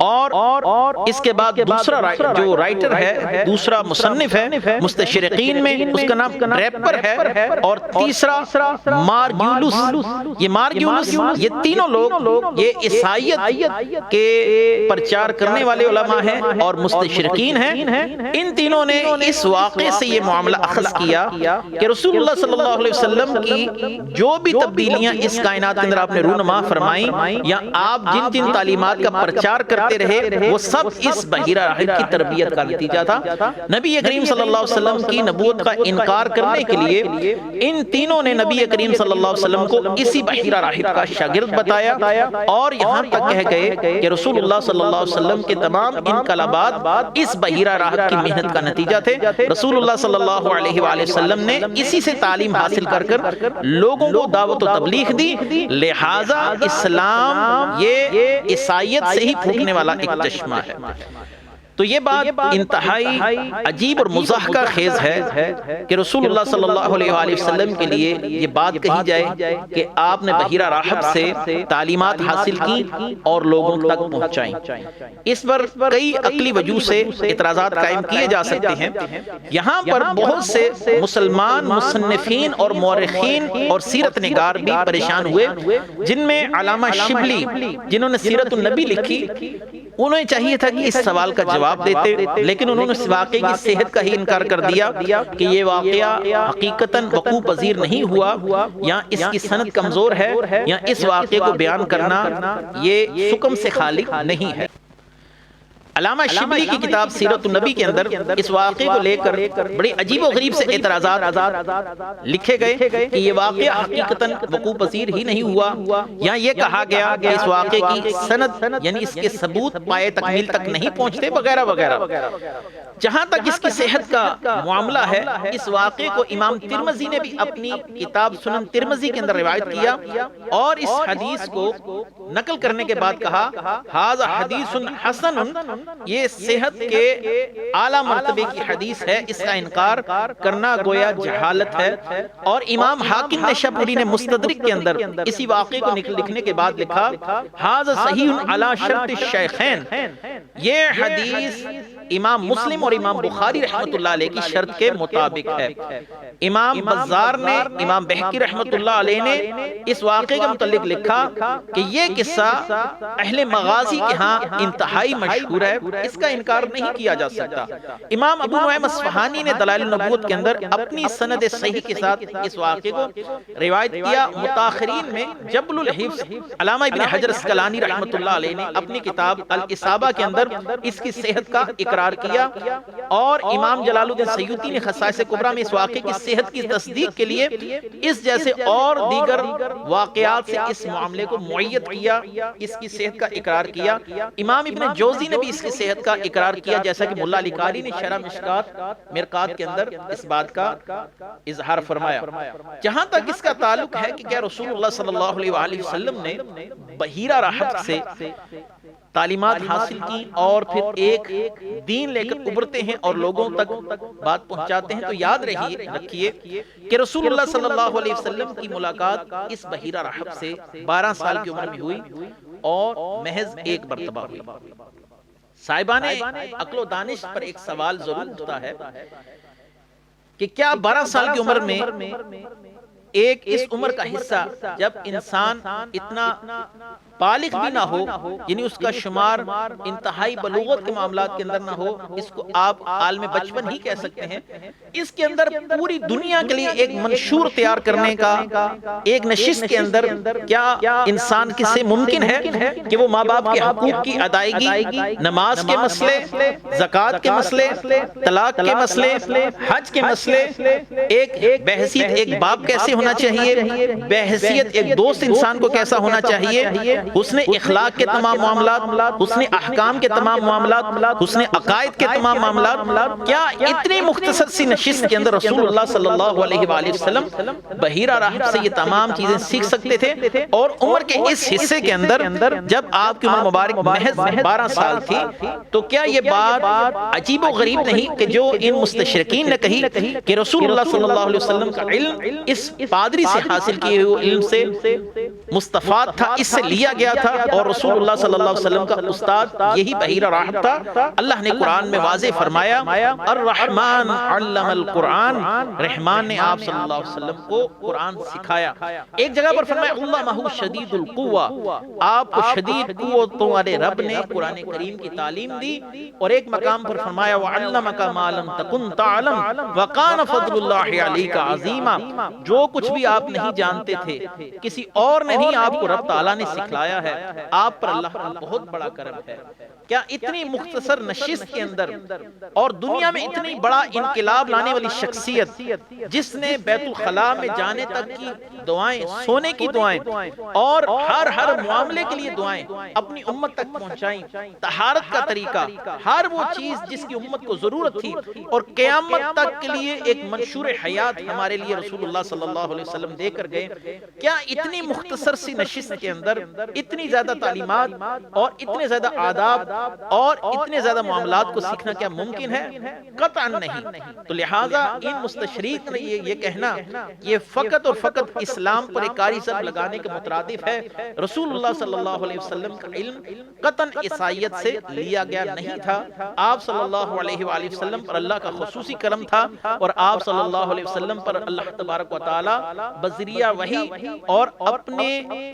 اور اس کے بعد دوسرا جو رائٹر ہے، دوسرا مصنف ہے مستشرقین میں، اس کا نام ریپر ہے، اور تیسرا مارگیولس. یہ مارگیولس، یہ تینوں لوگ یہ عیسائیت کے پرچار کرنے والے علماء ہیں اور مستشرقین ہیں. ان تینوں نے اس واقعے سے یہ معاملہ اخذ کیا کہ رسول اللہ صلی اللہ علیہ وسلم کی جو بھی تبدیلیاں اس کائنات کے اندر آپ نے رونما فرمائیں یا آپ جن تعلیمات کا پرچار کرتے رہے، وہ سب اس بحیرہ راہب کی تربیت کا نتیجہ تھا. نبی کریم صلی اللہ علیہ وسلم کی نبوت کا انکار کرنے کے لیے ان تینوں نے نبی کریم صلی اللہ علیہ وسلم کو اسی بحیرہ راہب کا شاگرد بتایا، اور یہاں تک کہہ گئے کہ رسول اللہ صلی اللہ علیہ وسلم کے تمام انقلابات اس بحیرہ راہب کی محنت کا نتیجہ تھے. رسول اللہ صلی اللہ علیہ وآلہ وسلم نے اسی سے تعلیم حاصل کر لوگوں کو دعوت و تبلیغ دی. لہٰذا اسلام یہ عیسائیت سے ہی پھوٹنے والا ایک چشمہ ہے. تو یہ بات انتہائی عجیب اور مضحکہ خیز ہے کہ رسول اللہ صلی اللہ علیہ وآلہ وسلم کے لیے یہ بات کہی جائے کہ آپ نے بحیرہ راہب سے تعلیمات حاصل کی اور لوگوں تک پہنچائیں. اس پر کئی عقلی وجوہ سے اعتراضات قائم کیے جا سکتے ہیں. یہاں پر بہت سے مسلمان مصنفین اور مورخین اور سیرت نگار بھی پریشان ہوئے، جن میں علامہ شبلی جنہوں نے سیرت النبی لکھی، انہیں چاہیے تھا کہ اس سوال کا جواب دیتے، لیکن انہوں نے اس واقعے کی صحت کا ہی انکار کر دیا کہ یہ واقعہ حقیقتاً وقوع پذیر نہیں ہوا، یا اس کی سند کمزور ہے، یا اس واقعے کو بیان کرنا یہ حکم سے خالی نہیں ہے. علامہ شبلی کی کتاب سیرت النبی کے اندر اس واقعے کو لے کر بڑی عجیب و غریب سے اعتراضات لکھے گئے کہ یہ واقعہ حقیقتاً وقوع پذیر ہی نہیں ہوا، یا یہ کہا گیا کہ اس واقعے کی سند یعنی اس کے ثبوت پائے تکمیل تک نہیں پہنچتے وغیرہ وغیرہ۔ جہاں تک اس کی صحت کا معاملہ ہے، اس واقعے کو امام ترمذی نے بھی اپنی کتاب سنن ترمذی کے اندر روایت کیا اور اس حدیث کو نقل کرنے کے بعد کہا ھذا حدیث حسن، یہ صحت کے اعلیٰ مرتبے کی حدیث ہے، اس کا انکار کرنا گویا جہالت ہے۔ اور امام حاکم نشابوری نے مستدرک کے اندر اسی واقعے کو لکھنے کے بعد لکھا ھذا صحیح علی شرط الشیخین، یہ حدیث امام مسلم اور امام بخاری رحمت اللہ علیہ کی شرط کے مطابق ہے۔ امام بزار نے، امام بہقی رحمت اللہ علیہ نے اس واقعے کے متعلق لکھا کہ یہ قصہ اہل مغازی کے ہاں انتہائی مشہور ہے، اس کا انکار نہیں کیا جا سکتا۔ امام ابو نعیم اصفہانی نے دلائل النبوت کے اندر اپنی سند صحیح کے ساتھ اس واقعے کو روایت کیا۔ متاخرین میں جبل الحفظ علامہ ابن حجر اسقلانی رحمت اللہ علیہ نے اپنی کتاب الاصابہ کے اندر اس کی صحت کا اقرار کیا، اور امام جلال الدین سیوطی نے خصائص کبریٰ میں اس واقعے کی صحت کی تصدیق کے لیے اس جیسے اور دیگر واقعات سے اس معاملے کو معید کیا، اس کی صحت کا اقرار کیا۔ امام ابن جوزی نے بھی اس کی صحت کا اقرار کیا، جیسا کہ ملا علی قاری نے شرح مرقات کے اندر اس بات کا اظہار فرمایا۔ جہاں تک اس کا تعلق ہے کہ کیا رسول اللہ صلی اللہ علیہ وآلہ وسلم نے بحیرہ راہب سے تعلیمات حاصل کی اور پھر ایک دین لے کر ابھرتے ہیں اور لوگوں تک بات پہنچاتے ہیں، تو یاد رکھیے کہ رسول اللہ صلی اللہ علیہ وسلم کی ملاقات اس بحیرہ راہب سے 12 سال کی عمر میں ہوئی اور محض ایک مرتبہ ہوئی۔ صاحبان عقل و دانش پر ایک سوال ضرور اٹھتا ہے کہ کیا 12 سال کی عمر میں ایک اس عمر کا حصہ جب انسان اتنا بالغ بھی نہ ہو، یعنی اس کا شمار انتہائی بلوغت کے معاملات کے اندر نہ ہو، اس کو آپ عالم بچپن ہی کہہ سکتے ہیں، اس کے اندر پوری دنیا کے لیے ایک منشور تیار کرنے کا ایک نشست کے اندر کیا انسان سے ممکن ہے کہ وہ ماں باپ کے حقوق کی ادائیگی، نماز کے مسئلے، زکوٰۃ کے مسئلے، طلاق کے مسئلے، حج کے مسئلے، ایک بحیثیت ایک باپ کیسے ہونا چاہیے، بحیثیت ایک دوست انسان کو کیسا ہونا چاہیے، حسن اخلاق کے تمام معاملات، حسن احکام کے تمام معاملات، حسن عقائد کے تمام معاملات، کیا اتنی مختصر سی نشست کے اندر رسول اللہ صلی اللہ علیہ وآلہ وسلم بحیرہ راہب سے یہ تمام چیزیں سیکھ سکتے تھے؟ اور عمر کے اس حصے کے اندر جب آپ کی عمر مبارک محض 12 سال تھی، تو کیا یہ بات عجیب و غریب نہیں کہ جو ان مستشرقین نے کہی کہ رسول اللہ صلی اللہ علیہ وسلم کا علم اس پادری سے حاصل کیے ہوئے علم سے مستفاد تھا، اس سے لیا گیا تھا، اور رسول اللہ صلی اللہ علیہ وسلم کا استاد یہی بحیرہ راہب تھا۔ اللہ نے قرآن میں واضح فرمایا الرحمن علم القرآن، رحمان نے آپ صلی اللہ علیہ وسلم کو قرآن سکھایا۔ ایک جگہ پر فرمایا علمہ شدید القوہ، آپ کو شدید قوتوں والے رب نے قرآن کریم کی تعلیم دی۔ اور ایک مقام پر فرمایا وعلمک ما لم تکن تعلم وکان فضل اللہ علیک عظیما، جو کچھ بھی آپ نہیں جانتے تھے کسی اور نے نہیں آپ کو رب تعالیٰ نے سکھلایا ہے، آپ پر اللہ کا بہت بڑا کرم ہے۔ کیا اتنی مختصر نشست کے اندر اور دنیا میں اتنی بڑا انقلاب لانے والی شخصیت، جس نے بیت الخلاء میں جانے تک کی دعائیں، سونے کی دعائیں اور ہر معاملے کے لیے دعائیں اپنی امت تک پہنچائیں، طہارت کا طریقہ، ہر وہ چیز جس کی امت کو ضرورت تھی، اور قیامت تک کے لیے ایک منشور حیات ہمارے لیے رسول اللہ صلی اللہ علیہ وسلم دے کر گئے؟ کیا اتنی مختصر سی نشست کے اندر اتنی زیادہ تعلیمات اور اتنے زیادہ آداب اور اتنے زیادہ معاملات کو سیکھنا کیا ممکن ہے؟ قطعا نہیں۔ تو لہٰذا ان مستشریق نے یہ کہنا یہ فقط اور فقط اسلام پر ایک کاری ضرب لگانے کے مترادف ہے۔ رسول اللہ صلی اللہ علیہ وسلم کا علم قطعاً عیسائیت سے لیا گیا نہیں تھا۔ آپ صلی اللہ علیہ وآلہ وسلم پر اللہ کا خصوصی کرم تھا، اور آپ صلی اللہ علیہ وسلم پر اللہ تبارک و تعالی بذریعہ وحی اور اپنے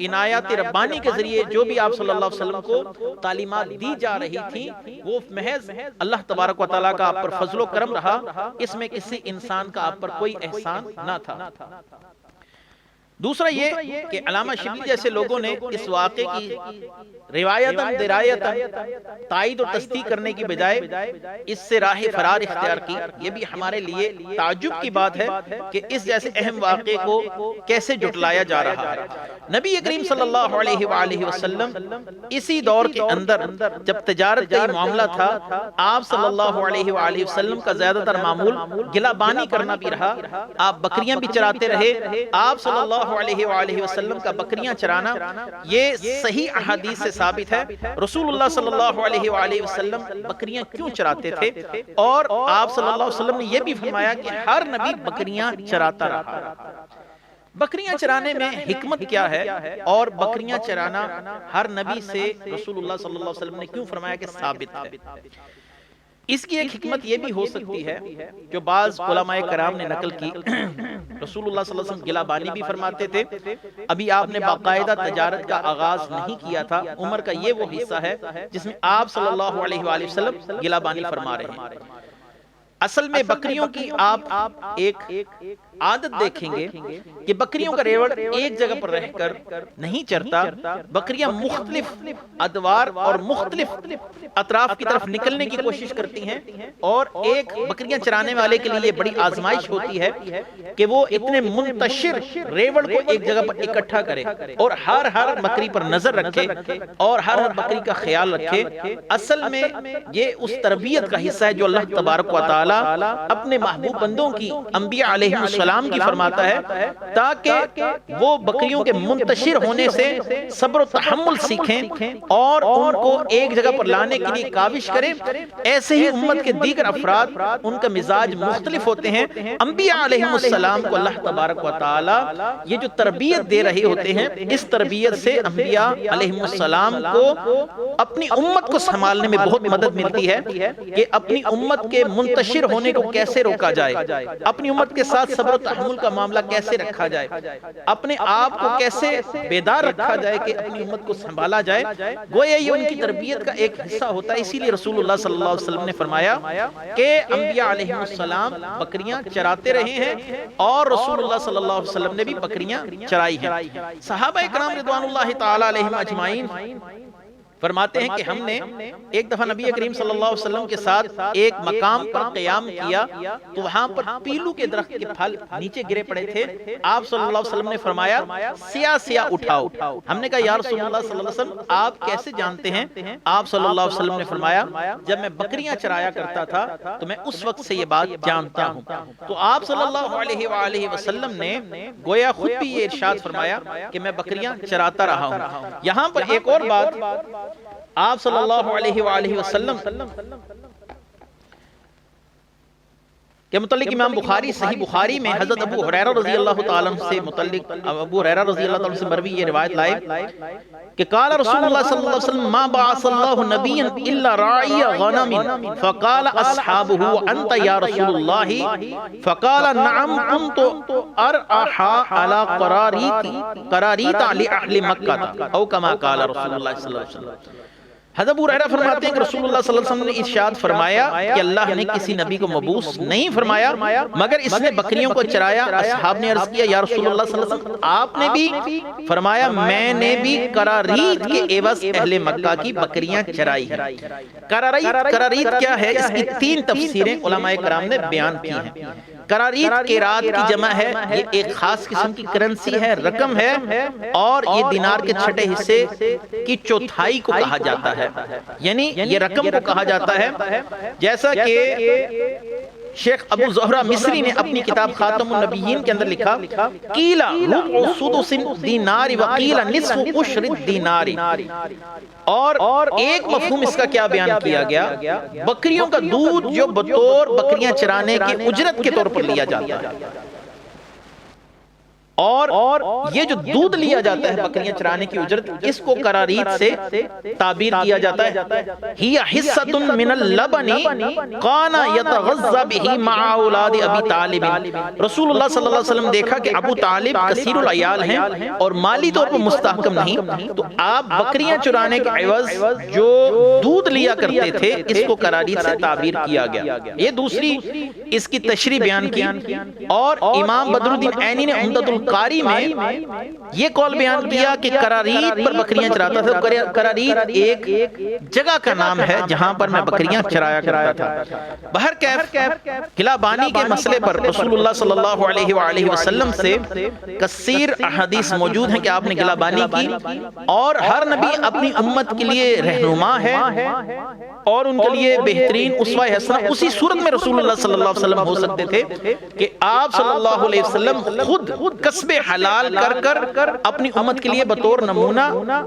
عنایات ربانی کے ذریعے جو بھی آپ صلی اللہ علیہ وسلم کو تعلیمات دی جا رہی تھی، وہ محض اللہ تبارک و تعالیٰ کا آپ پر فضل و کرم رہا، اس میں کسی انسان کا آپ پر کوئی احسان نہ تھا۔ دوسرا یہ کہ علامہ شبلی جیسے لوگوں نے اس واقعے کی روایتاً درایتاً تائید و تصدیق کرنے کی بجائے اس سے راہ فرار اختیار کی، یہ بھی ہمارے لیے تعجب کی بات ہے کہ اس جیسے اہم واقعے کو کیسے جھٹلایا جا رہا ہے۔ نبی کریم صلی اللہ علیہ وآلہ وسلم اسی دور کے اندر جب تجارت کا یہ معاملہ تھا، آپ صلی اللہ علیہ وآلہ وسلم کا زیادہ تر معمول گلہ بانی کرنا بھی رہا، آپ بکریاں بھی چراتے رہے۔ آپ صلی اللہ علیہ وآلہ وسلم کا بکریاں چرانا یہ صحیح احادیث سے ثابت ہے۔ رسول اللہ صلی اللہ علیہ وآلہ وسلم بکریاں کیوں چراتے تھے، اور آپ صلی اللہ علیہ وسلم نے یہ بھی فرمایا کہ ہر نبی بکریاں چراتا رہا۔ بکریاں چرانے میں حکمت کیا ہے، اور بکریاں چرانا ہر نبی سے رسول اللہ صلی اللہ علیہ وسلم نے کیوں فرمایا کہ ثابت ہے؟ اس کی ایک حکمت یہ بھی ہو سکتی ہے جو بعض علماء کرام نے نقل کی، رسول اللہ صلی اللہ علیہ وسلم گلہ بانی بھی فرماتے تھے، ابھی آپ نے باقاعدہ تجارت کا آغاز نہیں کیا تھا، عمر کا یہ وہ حصہ ہے جس میں آپ صلی اللہ علیہ وآلہ وسلم گلہ بانی فرما رہے ہیں۔ اصل میں بکریوں کی آپ ایک عادت دیکھیں گے کہ بکریوں کا ریوڑ ایک جگہ پر رہ کر نہیں چرتا، بکریاں مختلف ادوار اور مختلف اطراف کی طرف نکلنے کی کوشش کرتی ہیں، اور ایک بکریاں چرانے والے کے لیے بڑی آزمائش ہوتی ہے کہ وہ اتنے منتشر ریوڑ کو ایک جگہ پر اکٹھا کرے اور ہر بکری پر نظر رکھے اور ہر بکری کا خیال رکھے۔ اصل میں یہ اس تربیت کا حصہ ہے جو اللہ تبارک و تعالی اپنے محبوب بندوں کی انبیاء علیہ السلام کی فرماتا ہے، تاکہ وہ بکریوں کے منتشر ہونے سے صبر و تحمل سیکھیں اور ان کو ایک جگہ پر لانے کے لیے کاوش کریں۔ ایسے ہی امت کے دیگر افراد ان کا مزاج مختلف ہوتے ہیں، انبیاء علیہ السلام کو اللہ تبارک و تعالی یہ جو تربیت دے رہے ہوتے ہیں، اس تربیت سے انبیاء علیہ السلام کو اپنی امت کو سنبھالنے میں بہت مدد ملتی ہے کہ اپنی امت کے منتشر ہونے کو کیسے روکا جائے، اپنی امت کے ساتھ صبر و تحمل کا معاملہ کیسے رکھا جائے، اپنے آپ کو کیسے بیدار رکھا جائے کہ اپنی امت کو سنبھالا جائے، گویا یہ ان کی تربیت کا ایک حصہ ہوتا ہے۔ اسی لیے رسول اللہ صلی اللہ علیہ وسلم نے فرمایا کہ انبیاء علیہ السلام بکریاں چراتے رہے ہیں، اور رسول اللہ صلی اللہ علیہ وسلم نے بھی بکریاں چرائی ہیں۔ صحابہ کرام رضوان اللہ تعالی علیہم اجمعین فرماتے ہیں کہ ہم نے ایک دفعہ نبی کریم صلی اللہ علیہ وسلم کے ساتھ ایک مقام پر قیام کیا تو وہاں پر پیلو کے درخت کے پھل نیچے گرے پڑے تھے۔ آپ صلی اللہ علیہ وسلم نے فرمایا سیاہ سیاہ اٹھاؤ۔ ہم نے کہا یا رسول اللہ صلی اللہ علیہ وسلم آپ کیسے جانتے ہیں؟ آپ صلی اللہ علیہ وسلم نے فرمایا جب میں بکریاں چرایا کرتا تھا تو میں اس وقت سے یہ بات جانتا ہوں۔ تو آپ صلی اللہ علیہ وآلہ وسلم نے گویا خود بھی یہ ارشاد فرمایا کہ میں بکریاں چراتا رہا ہوں۔ یہاں پر ایک اور بات آپ صلی اللہ علیہ وآلہ وسلم کے متعلق امام بخاری صحیح بخاری میں حضرت ابو ہریرہ رضی اللہ تعالیٰ عنہ سے متعلق ابو ہریرہ رضی اللہ تعالیٰ عنہ سے مروی یہ روایت لائے کہ قال رسول اللہ صلی اللہ علیہ وسلم ما بعث اللہ نبیا الا راعی غنم فقال اصحابہ انت یا رسول اللہ فقال نعم كنت ارعاها على قراریط لأہل مکہ او کما قال رسول اللہ صلی اللہ علیہ وسلم۔ حضرت ابو ہریرہ فرماتے ہیں کہ رسول اللہ صلی اللہ علیہ وسلم نے ارشاد فرمایا کہ اللہ نے کسی نبی کو مبعوث نہیں فرمایا مگر اس نے بکریوں کو چرایا۔ اصحاب نے عرض کیا یا رسول اللہ صلی اللہ علیہ وسلم آپ نے بھی؟ فرمایا میں نے بھی قراریط کے عوض اہل مکہ کی بکریاں چرائی ہیں۔ قراریط کیا ہے؟ اس کی تین تفسیریں علماء کرام نے بیان کی ہیں۔ قراریط قیراط کی جمع ہے، یہ ایک خاص قسم کی کرنسی ہے، رقم ہے، اور یہ دینار کے چھٹے حصے کی چوتھائی کو کہا جاتا ہے، یعنی یہ رقم کو کہا جاتا ہے۔ جیسا کہ شیخ ابو زہرہ مصری نے اپنی کتاب خاتم النبیین کے اندر لکھا قیل ربع سدس دینار وقیل نصف عشر الدینار، اور ایک مفہوم اس کا کیا بیان کیا گیا؟ بکریوں کا دودھ جو بطور بکریاں چرانے کی اجرت کے طور پر لیا جاتا ہے، اور یہ جو دودھ لیا جاتا ہے بکریاں چرانے کی اجرت، اس کو قراریط سے تعبیر کیا جاتا ہے۔ ہی حصۃ من اللبن کان یتغذى به مع اولاد ابی طالب۔ رسول اللہ صلی اللہ علیہ وسلم دیکھا کہ ابو طالب کثیر العیال ہیں اور مالی طور پر مستحکم نہیں، تو آپ بکریاں چرانے کے عوض جو دودھ لیا کرتے تھے اس کو قراریط سے تعبیر کیا گیا۔ یہ دوسری اس کی تشریح بیان کی، اور امام بدر الدین عینی نے عمدۃ بخاری میں یہ قول بیان کیا کہ قرارید پر بکریاں چراتا تھا. قرارید ایک جگہ کا نام ہے جہاں پر میں بکریاں چرایا کرتا تھا. بہرکیف گلہ بانی کے مسئلے پر رسول اللہ صلی اللہ علیہ وآلہ وسلم سے کثیر احادیث موجود ہیں کہ آپ نے گلہ بانی کی، اور ہر نبی اپنی امت کے لیے رہنما ہے اور ان کے لیے بہترین اسوہ حسنہ اسی صورت میں رسول اللہ صلی اللہ علیہ وسلم ہو سکتے تھے کہ آپ صلی اللہ علیہ وسلم خود کسب حلال کر اپنی امت کے لیے بطور نمونہ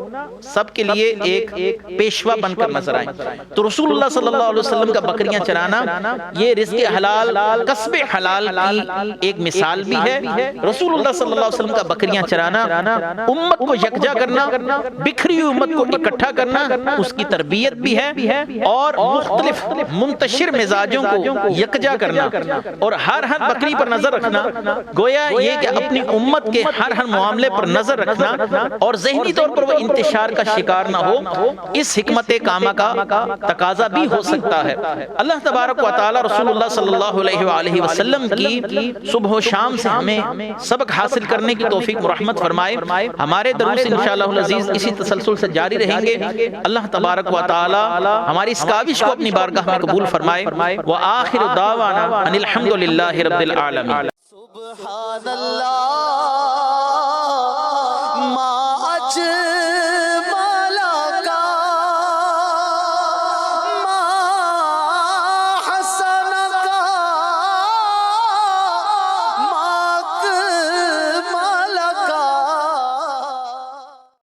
سب کے لیے ایک پیشوا بن کر نظر آئیں. تو رسول اللہ صلی اللہ علیہ وسلم کا بکریاں چرانا یہ رزق حلال، کسب حلال کی ایک مثال بھی ہے. رسول اللہ صلی اللہ علیہ وسلم کا بکریاں چرانا امت کو یکجا کرنا، بکھری ہوئی امت کو اکٹھا کرنا، اس کی تربیت بھی ہے، اور مختلف منتشر مزاجوں کو یکجا کرنا اور ہر بکری پر نظر رکھنا. گویا یہ کہ اپنی امت کے ہر معاملے پر نظر رکھنا اور ذہنی طور پر وہ انتشار کا شکار نہ ہو، اس حکمت کامہ کا تقاضا بھی ہو سکتا ہے. اللہ تبارک و تعالی رسول اللہ صلی اللہ علیہ وآلہ وسلم کی صبح و شام سے ہمیں سبق حاصل کرنے کی توفیق مرحمت فرمائے. ہمارے دروس انشاءاللہ العزیز اسی تسلسل سے جاری رہیں گے. اللہ تبارک و تعالی ہماری اس کاوش کو اپنی بارگاہ میں قبول فرمائے. وآخر دعوانا ان الحمدللہ رب العالمین. سبحان اللہ